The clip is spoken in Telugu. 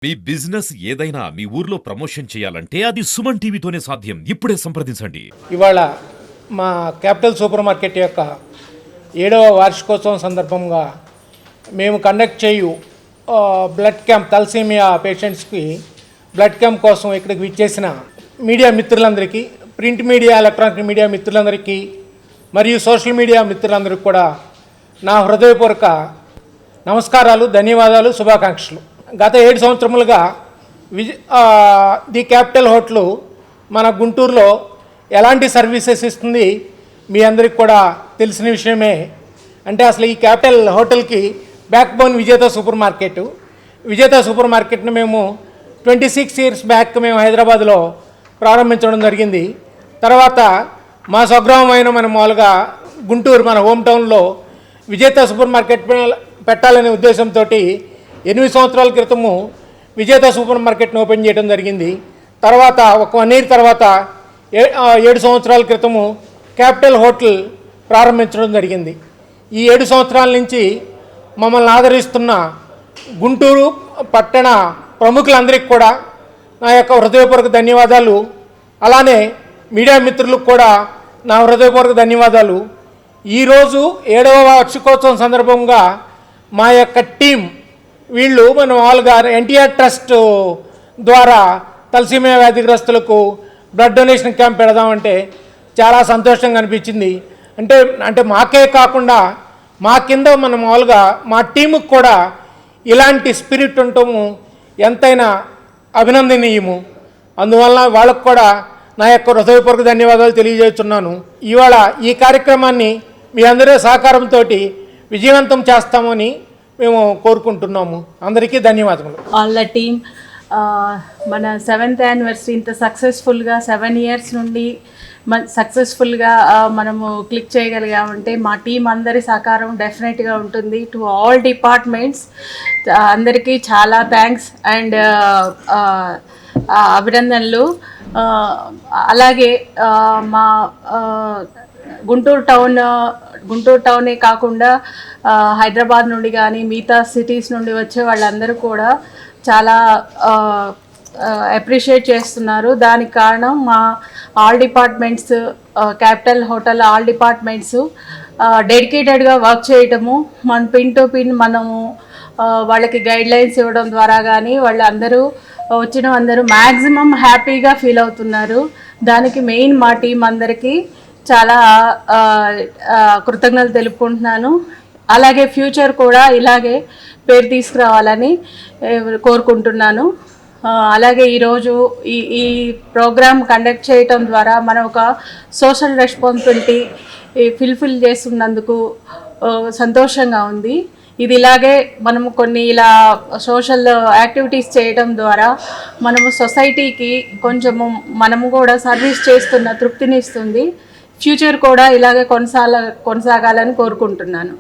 మీ బిజినెస్ ఏదైనా మీ ఊర్లో ప్రమోషన్ చేయాలంటే అది సుమన్ టీవీతోనే సాధ్యం. ఇప్పుడే సంప్రదించండి. ఇవాళ మా క్యాపిటల్ సూపర్ మార్కెట్ యొక్క 7వ వార్షికోత్సవం సందర్భంగా మేము కండక్ట్ చేయు బ్లడ్ క్యాంప్ తలసేమియా పేషెంట్స్కి బ్లడ్ క్యాంప్ కోసం ఇక్కడికి విచ్చేసిన మీడియా మిత్రులందరికీ, ప్రింట్ మీడియా, ఎలక్ట్రానిక్ మీడియా మిత్రులందరికీ మరియు సోషల్ మీడియా మిత్రులందరికీ కూడా నా హృదయపూర్వక నమస్కారాలు, ధన్యవాదాలు, శుభాకాంక్షలు. గత 7 సంవత్సరములుగా ది క్యాపిటల్ హోటల్ మన గుంటూరులో ఎలాంటి సర్వీసెస్ ఇస్తుంది మీ అందరికి కూడా తెలిసిన విషయమే. అంటే అసలు ఈ క్యాపిటల్ హోటల్కి బ్యాక్ బోన్ విజేత సూపర్ మార్కెట్. విజేత సూపర్ మార్కెట్ని మేము 26 ఇయర్స్ బ్యాక్ మేము హైదరాబాద్లో ప్రారంభించడం జరిగింది. తర్వాత మా స్వగ్రామమైన మన మామూలుగా గుంటూరు మన హోమ్ టౌన్లో విజేత సూపర్ మార్కెట్ పెట్టాలనే ఉద్దేశంతో 8 సంవత్సరాల క్రితము విజేత సూపర్ మార్కెట్ని ఓపెన్ చేయడం జరిగింది. తర్వాత ఒక 1 ఇయర్ తర్వాత 7 సంవత్సరాల క్రితము క్యాపిటల్ హోటల్ ప్రారంభించడం జరిగింది. ఈ 7 సంవత్సరాల నుంచి మమ్మల్ని ఆదరిస్తున్న గుంటూరు పట్టణ ప్రముఖులందరికీ కూడా నా యొక్క హృదయపూర్వక ధన్యవాదాలు. అలానే మీడియా మిత్రులకు కూడా నా హృదయపూర్వక ధన్యవాదాలు. ఈరోజు 7వ వార్షికోత్సవం సందర్భంగా మా యొక్క టీం వీళ్ళు మన మామూలుగా ఎన్టీఆర్ ట్రస్ట్ ద్వారా తలసేమియా వ్యాధిగ్రస్తులకు బ్లడ్ డొనేషన్ క్యాంప్ పెడదామంటే చాలా సంతోషంగా అనిపించింది. అంటే మాకే కాకుండా మా కింద మన మామూలుగా మా టీముకు కూడా ఇలాంటి స్పిరిట్ ఉండటము ఎంతైనా అభినందనీయము. అందువల్ల వాళ్ళకు కూడా నా యొక్క హృదయపూర్వక ధన్యవాదాలు తెలియజేస్తున్నాను. ఇవాళ ఈ కార్యక్రమాన్ని మీ అందరి సహకారంతో విజయవంతం చేస్తామని మేము కోరుకుంటున్నాము. అందరికీ ధన్యవాదములు. ఆల్ ద టీమ్ మన 7th యానివర్సరీ ఇంత సక్సెస్ఫుల్గా 7 ఇయర్స్ నుండి సక్సెస్ఫుల్గా మనము క్లిక్ చేయగలిగామంటే మా టీం అందరి సహకారం డెఫినెట్గా ఉంటుంది. టు ఆల్ డిపార్ట్మెంట్స్ అందరికీ చాలా థ్యాంక్స్ అండ్ అభినందనలు. అలాగే మా గుంటూరు టౌనే కాకుండా హైదరాబాద్ నుండి కానీ మిగతా సిటీస్ నుండి వచ్చే వాళ్ళందరూ కూడా చాలా అప్రిషియేట్ చేస్తున్నారు. దానికి కారణం మా all departments, capital hotel all departments డెడికేటెడ్గా వర్క్ చేయటము, మన పిన్ టు పిన్ మనము వాళ్ళకి గైడ్లైన్స్ ఇవ్వడం ద్వారా కానీ వాళ్ళందరూ వచ్చిన అందరూ మ్యాక్సిమం హ్యాపీగా ఫీల్ అవుతున్నారు. దానికి మెయిన్ మా టీం అందరికీ చాలా కృతజ్ఞతలు తెలుపుకుంటున్నాను. అలాగే ఫ్యూచర్ కూడా ఇలాగే పేరు తీసుకురావాలని కోరుకుంటున్నాను. అలాగే ఈరోజు ఈ ప్రోగ్రామ్ కండక్ట్ చేయటం ద్వారా మనం ఒక సోషల్ రెస్పాన్సిబిలిటీ ఫుల్ఫిల్ చేస్తున్నందుకు సంతోషంగా ఉంది. ఇది ఇలాగే మనము కొన్ని ఇలా సోషల్ యాక్టివిటీస్ చేయడం ద్వారా మనము సొసైటీకి కొంచెము మనము కూడా సర్వీస్ చేస్తున్న తృప్తినిస్తుంది. ఫ్యూచర్ కూడా ఇలాగే కొనసాగాలని కోరుకుంటున్నాను.